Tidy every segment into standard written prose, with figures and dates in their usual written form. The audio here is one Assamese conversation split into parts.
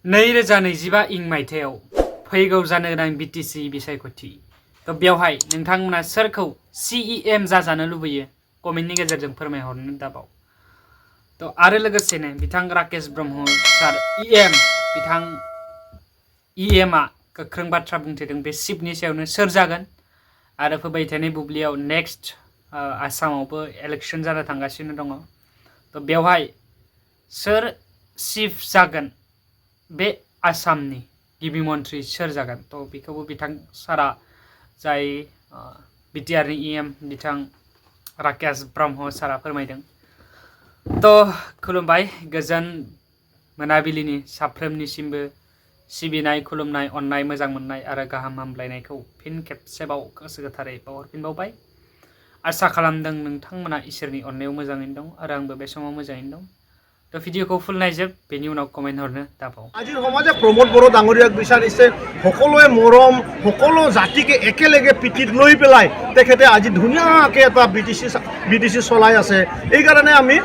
2025 इं मायथाइयाव फैगौ जानो गोनां बिटिसि बिसायख'थि बेवहाय नोंथांमोना सोरखौ CEM जाजानो लुबैयो कमेन्टनि गेजेरजों फोरमायहरनो दाबाव आरो लोगोसेनो बिथां राकेश ब्रह्म सार EM बिथां EM आ गोख्रों बाथ्रा बुंथिदों बे सिटनि सायावनो सोर जागोन आरो फैबाय थानाय बुब्लियाव नेक्स्ट आसामावबो इलेक्शन जानो थांगासिनो दङ बेवहाय सोर चिफ जागोन बे आसामनि गिबि मन्थ्रि सोर जागोन बेखौबो बिथां सारा जाय BTR नि EM बिथां राकेश ब्रह्म सारा फोरमायदों खुलुमबाय गोजोन मोनाबिलिनि साफ्रोमनिसिमबो सिबिनाय खुलुमनाय अननाय मोजां मोननाय आरो गाहाम हामलायनायखौ फिन खेबसेबाव गोसो गोथारै बावहरफिनबावबाय आसा खालामदों नोंथांमोना इसोरनि अननायाव मोजाङैनो दं आरो आंबो बे समाव मोजाङैनो दं ভিডিঅ'खौ ফুল নাইজोब बेनि उनाव कमेन्ट हरनो दाबाव আজিৰ সমাজে প্ৰমোদ বড়ো ডাঙৰীয়াক বিচাৰিছে সকলোৱে মৰম সকলো জাতিকে একেলগে পিঠিত লৈ পেলাই তেখেতে আজি ধুনীয়াকৈ এটা বিটিচি চলাই আছে এই কাৰণে আমি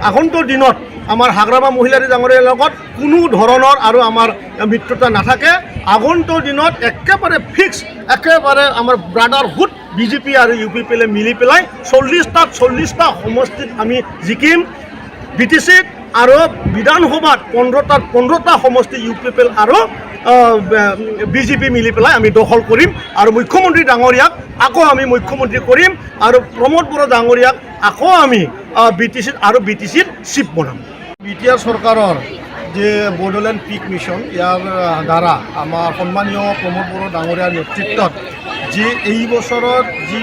আগন্তুক দিনত আমাৰ হাগ্ৰামা মহিলাৰী ডাঙৰীয়াৰ লগত কোনো ধৰণৰ আৰু আমাৰ মিত্ৰতা নাথাকে আগন্তুক দিনত একেবাৰে ফিক্স একেবাৰে আমাৰ ব্ৰাদাৰহুড বিজেপি আৰু UPPলে মিলি পেলাই 40টা সমষ্টিত আমি জিকিম BTC আৰু বিধানসভাত 15টা সমষ্টি UPPL আৰু বিজেপি মিলি পেলাই আমি দখল কৰিম আৰু মুখ্যমন্ত্ৰী ডাঙৰীয়াক আকৌ আমি মুখ্যমন্ত্ৰী কৰিম আৰু প্ৰমোদ বড়ো ডাঙৰীয়াক আকৌ আমি BTCৰ চিফ বনাম BTR চৰকাৰৰ যে বড়োলেণ্ড পিক মিছন ইয়াৰ দ্বাৰা আমাৰ সন্মানীয় প্ৰমোদ বড়ো ডাঙৰীয়াৰ নেতৃত্বত যি এই বছৰত যি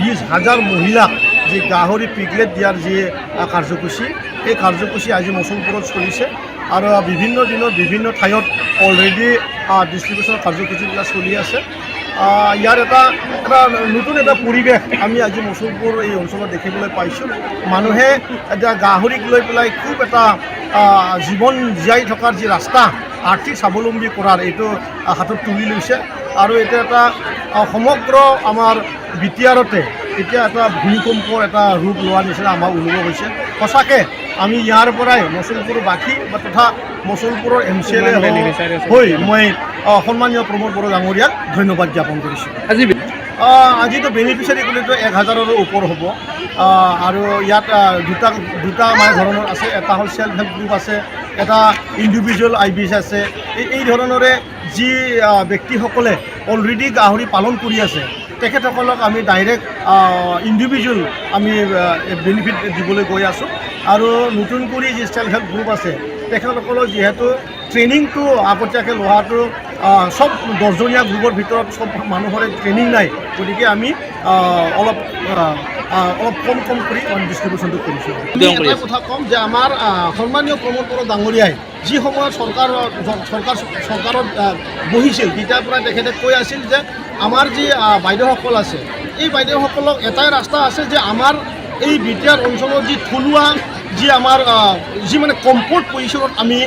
20,000 মহিলাক যে গাহৰি পিগলেট দিয়াৰ যে কাৰ্যসূচী এই কাৰ্যসূচী আজি মচলপুৰত চলিছে আৰু বিভিন্ন দিনত বিভিন্ন ঠাইত অলৰেডি ডিষ্ট্ৰিবিউশ্যন কাৰ্যসূচীবিলাক চলি আছে ইয়াৰ এটা নতুন এটা পৰিৱেশ আমি আজি মচলপুৰ এই অঞ্চলত দেখিবলৈ পাইছোঁ মানুহে এতিয়া গাহৰিক লৈ পেলাই খুব এটা জীৱন জীয়াই থকাৰ যি ৰাস্তা আৰ্থিক স্বাৱলম্বী কৰাৰ এইটো হাতত তুলি লৈছে আৰু এইটো এটা সমগ্ৰ আমাৰ BTRতে এতিয়া এটা ভূমিকম্পৰ এটা ৰূপ লোৱাৰ নিচিনা আমাৰ অনুভৱ হৈছে সঁচাকৈ আমি ইয়াৰ পৰাই মচলপুৰবাসী বা তথা মচলপুৰৰ MCLA হৈ মই সন্মানীয় প্ৰমোদ বড়ো ডাঙৰীয়াক ধন্যবাদ জ্ঞাপন কৰিছোঁ আজিতো বেনিফিচিয়াৰী কৰিতো 1000ৰো ওপৰ হ'ব আৰু ইয়াত দুটা মানে ধৰণৰ আছে এটা হ'ল সেল্ফ হেল্প গ্ৰুপ আছে এটা ইণ্ডিভিজুৱেল IBC আছে এই ধৰণৰে যি ব্যক্তিসকলে অলৰেডি গাহৰি পালন কৰি আছে তেখেতসকলক আমি ডাইৰেক্ট ইণ্ডিভিজুৱেল আমি বেনিফিট দিবলৈ গৈ আছোঁ আৰু নতুন কৰি যি সেল্ফ হেল্প গ্ৰুপ আছে তেখেতসকলৰ যিহেতু ট্ৰেইনিংটো আগতীয়াকৈ লোৱাটো সব 10জনীয়া গ্ৰুপৰ ভিতৰত সব মানুহৰে ট্ৰেইনিং নাই গতিকে আমি অলপ কম কৰি ডিষ্ট্ৰিবিউশ্যনটো কৰিছোঁ এটা কথা ক'ম যে আমাৰ সন্মানীয় প্ৰমোদ বড়ো ডাঙৰীয়াই যি সময়ত চৰকাৰত বহিছিল তেতিয়াৰ পৰা তেখেতে কৈ আছিল যে আমাৰ যি বাইদেউসকল আছে এই বাইদেউসকলক এটাই ৰাস্তা আছে যে আমাৰ এই BTR অঞ্চলৰ যি থলুৱা যি আমাৰ যি মানে কমফৰ্ট পজিশ্যনত আমি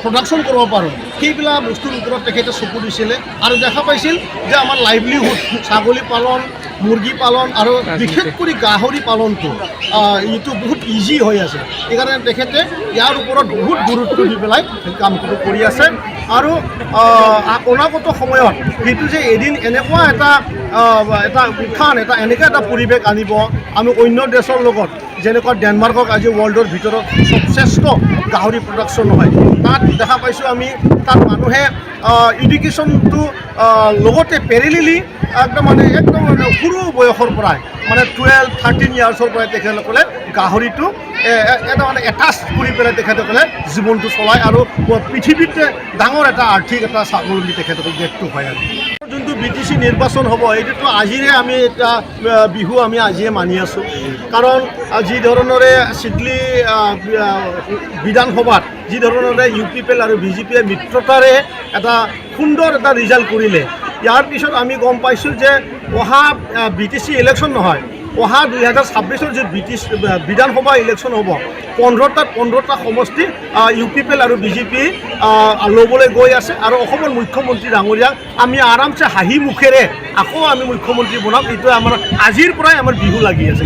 প্ৰডাকশ্যন কৰিব পাৰোঁ সেইবিলাক বস্তুৰ ওপৰত তেখেতে চকু দিছিলে আৰু দেখা পাইছিল যে আমাৰ লাইভলিহুড ছাগলী পালন মুৰ্গী পালন আৰু বিশেষ কৰি গাহৰি পালনটো এইটো বহুত ইজি হৈ আছে সেইকাৰণে তেখেতে ইয়াৰ ওপৰত বহুত গুৰুত্ব দি পেলাই কামটো কৰি আছে আৰু অনাগত সময়ত সেইটো যে এদিন এনেকুৱা এটা উত্থান এনেকুৱা এটা পৰিৱেশ আনিব আমি অন্য দেশৰ লগত যেনেকুৱা ডেনমাৰ্কক আজি ৱৰ্ল্ডৰ ভিতৰত শ্ৰেষ্ঠ গাহৰি প্ৰডাকশ্যন হয় তাত দেখা পাইছোঁ আমি তাত মানুহে এডুকেশ্যনটো লগতে পেৰেলিলি একদম সৰু বয়সৰ পৰাই মানে 12-13 ইয়াৰ্ছৰ পৰাই তেখেতসকলে গাহৰিটো এটা এটাচ কৰি পেলাই তেখেতসকলে জীৱনটো চলায় আৰু পৃথিৱীতে ডাঙৰ এটা আৰ্থিক এটা স্বাৱলম্বী তেখেতসকল দেশটো হয় আৰু যোনটো BTC নিৰ্বাচন হ'ব এইটোতো আজিৰে আমি এটা বিহু আমি আজিয়ে মানি আছোঁ কাৰণ যি ধৰণৰে চিডলি বিধানসভাত যি ধৰণৰে UPPL আৰু BJPয়ে মিত্ৰতাৰে এটা সুন্দৰ এটা ৰিজাল্ট কৰিলে ইয়াৰ পিছত আমি গম পাইছোঁ যে অহা BTC ইলেকশ্যন নহয় অহা 2026ৰ যে বিধানসভা ইলেকশ্যন হ'ব 15টা সমষ্টি UPPL আৰু BJP ল'বলৈ গৈ আছে আৰু অসমৰ মুখ্যমন্ত্ৰী ডাঙৰীয়াক আমি আৰামছে হাঁহি মুখেৰে আকৌ আমি মুখ্যমন্ত্ৰী বনাম। এইটো আমাৰ আজিৰ পৰাই আমাৰ বিহু লাগি আছে।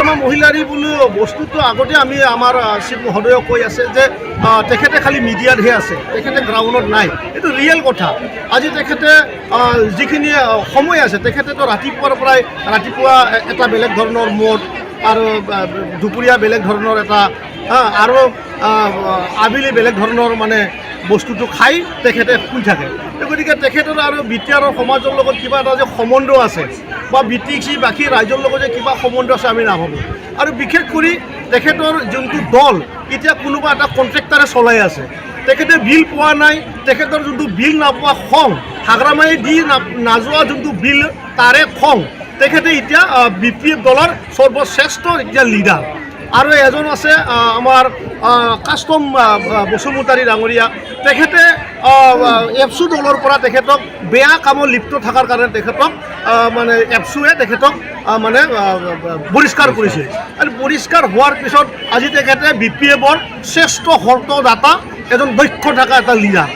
আমাৰ মহিলাৰী বোলো বস্তুটো আগতে আমি আমাৰ চিফ মহোদয়ে কৈ আছে যে তেখেতে খালি মিডিয়াতহে আছে, তেখেতে গ্ৰাউণ্ডত নাই। এইটো ৰিয়েল কথা। আজি তেখেতে যিখিনি সময় আছে তেখেতেতো ৰাতিপুৱাৰ পৰাই ৰাতিপুৱা এটা বেলেগ ধৰণৰ মদ আৰু দুপৰীয়া বেলেগ ধৰণৰ এটা আৰু আবেলি বেলেগ ধৰণৰ মানে বস্তুটো খাই তেখেতে শুই থাকে। গতিকে তেখেতৰ আৰু বিটিআৰ সমাজৰ লগত কিবা এটা যে সম্বন্ধ আছে বা BTC বাকী ৰাইজৰ লগত যে কিবা সম্বন্ধ আছে আমি নাভাবোঁ। আৰু বিশেষ কৰি তেখেতৰ যোনটো দল এতিয়া কোনোবা এটা কণ্ট্ৰেক্টাৰে চলাই আছে, তেখেতে বিল পোৱা নাই, তেখেতৰ যোনটো বিল নাপোৱা খং, হাগ্ৰামাৰি দি নাযোৱা যোনটো বিল তাৰে খং, তেখেতে এতিয়া BPF দলৰ সৰ্বশ্ৰেষ্ঠ এতিয়া লিডাৰ। আৰু এজন আছে আমাৰ কাষ্টম বসুমতাৰী ডাঙৰীয়া, তেখেতে এপছু দলৰ পৰা তেখেতক বেয়া কামত লিপ্ত থকাৰ কাৰণে তেখেতক মানে এপছুৱে তেখেতক মানে বহিষ্কাৰ কৰিছে। আৰু বহিষ্কাৰ হোৱাৰ পিছত আজি তেখেতে BPFৰ শ্ৰেষ্ঠ হৰ্তদাতা, এজন দক্ষ থকা এটা লিডাৰ।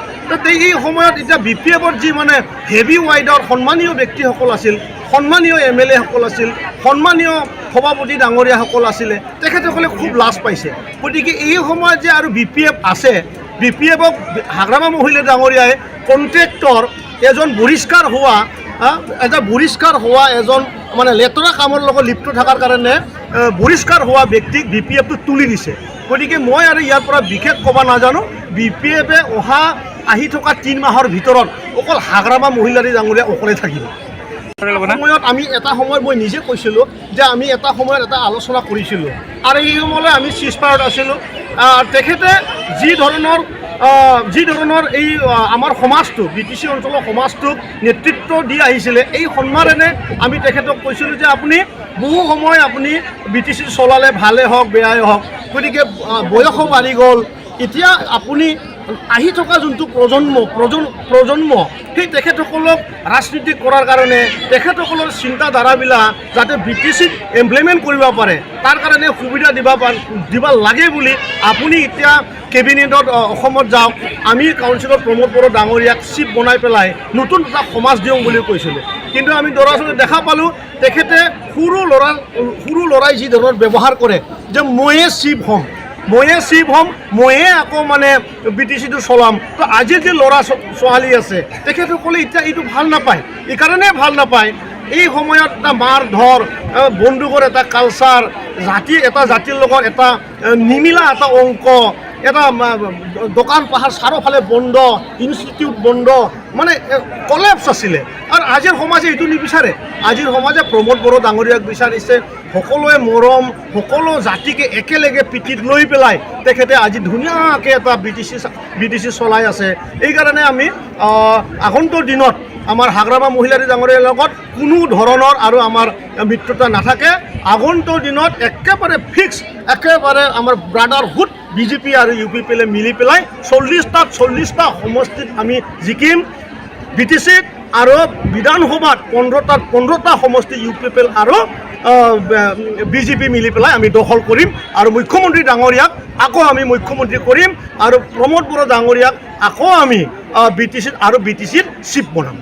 এই সময়ত এতিয়া BPFৰ যি মানে হেভি ৱাইডৰ সন্মানীয় ব্যক্তিসকল আছিল, সন্মানীয় MLA সকল আছিল, সন্মানীয় সভাপতি ডাঙৰীয়াসকল আছিলে, তেখেতসকলে খুব লাজ পাইছে। গতিকে এই সময়ত যে আৰু BPF আছে, BPFক হাগ্ৰামা মহিলা ডাঙৰীয়াই কণ্ট্ৰেক্টৰ এজন বহিষ্কাৰ হোৱা এজন মানে লেতেৰা কামৰ লগত লিপ্ত থকাৰ কাৰণে বহিষ্কাৰ হোৱা ব্যক্তিক BPFটো তুলি দিছে। গতিকে মই আৰু ইয়াৰ পৰা বিশেষ ক'ব নাজানো। BPFে আহি থকা 3 মাহৰ ভিতৰত অকল হাগ্ৰামা মহিলাৰী ডাঙৰীয়া অকলে থাকিব। সময়ত আমি এটা সময়ত মই নিজে কৈছিলোঁ যে আমি এটা সময়ত এটা আলোচনা কৰিছিলোঁ আৰু এই সময়লৈ আমি চিজফায়াৰত আছিলোঁ। তেখেতে যি ধৰণৰ এই আমাৰ সমাজটো BTC অঞ্চলৰ সমাজটোক নেতৃত্ব দি আহিছিলে, এই সন্মানেৰে আমি তেখেতক কৈছিলোঁ যে আপুনি বহু সময় আপুনি BTC চলালে, ভালে হওক বেয়াই হওক, গতিকে বয়সো বাঢ়ি গ'ল, এতিয়া আপুনি আহি থকা যোনটো প্ৰজন্ম সেই তেখেতসকলক ৰাজনীতি কৰাৰ কাৰণে তেখেতসকলৰ চিন্তাধাৰাবিলাক যাতে BTCত ইমপ্লিমেণ্ট কৰিব পাৰে তাৰ কাৰণে সুবিধা দিব লাগে বুলি আপুনি এতিয়া কেবিনেটত অসমত যাওক, আমি কাউন্সিলৰ প্ৰমোদ বড়ো ডাঙৰীয়াক চিফ বনাই পেলাই নতুন এটা সমাজ দিওঁ বুলি কৈছিলে। কিন্তু আমি দৰাচলতে দেখা পালোঁ তেখেতে সৰু ল'ৰাই যি ধৰণৰ ব্যৱহাৰ কৰে যে ময়ে চিফ হ'ম, ময়ে আকৌ মানে BTCটো চলাম। তো আজিৰ যি ল'ৰা ছোৱালী আছে তেখেতসকলে এতিয়া এইটো ভাল নাপায়। এইকাৰণে ভাল নাপায়, এই সময়ত এটা মাৰ ধৰ, বন্দুকৰ এটা কালচাৰ, এটা জাতিৰ লগত এটা নিমিলা এটা অংক, এটা দোকান পাহাৰ চাৰিওফালে বন্ধ, ইনষ্টিটিউট বন্ধ, মানে কলেপছ আছিলে। আৰু আজিৰ সমাজে এইটো নিবিচাৰে। আজিৰ সমাজে প্ৰমোদ বড়ো ডাঙৰীয়াক বিচাৰিছে, সকলোৱে মৰম, সকলো জাতিকে একেলগে পিঠিত লৈ পেলাই তেখেতে আজি ধুনীয়াকৈ এটা BTC চলাই আছে। এইকাৰণে আমি আগন্তুক দিনত আমাৰ হাগ্ৰামা মহিলাৰী ডাঙৰীয়াৰ লগত কোনো ধৰণৰ আৰু আমাৰ মিত্ৰতা নাথাকে। আগন্তুক দিনত একেবাৰে ফিক্স, একেবাৰে আমাৰ ব্ৰাদাৰহুড BJP আৰু UPPলে মিলি পেলাই 40টা সমষ্টিত আমি জিকিম। BTCত আৰু বিধানসভাত 15টা সমষ্টি UPPL আৰু BJP মিলি পেলাই আমি দখল কৰিম আৰু মুখ্যমন্ত্ৰী ডাঙৰীয়াক আকৌ আমি মুখ্যমন্ত্ৰী কৰিম আৰু প্ৰমোদ বড়ো ডাঙৰীয়াক আকৌ আমি BTCত চিফ বনাম।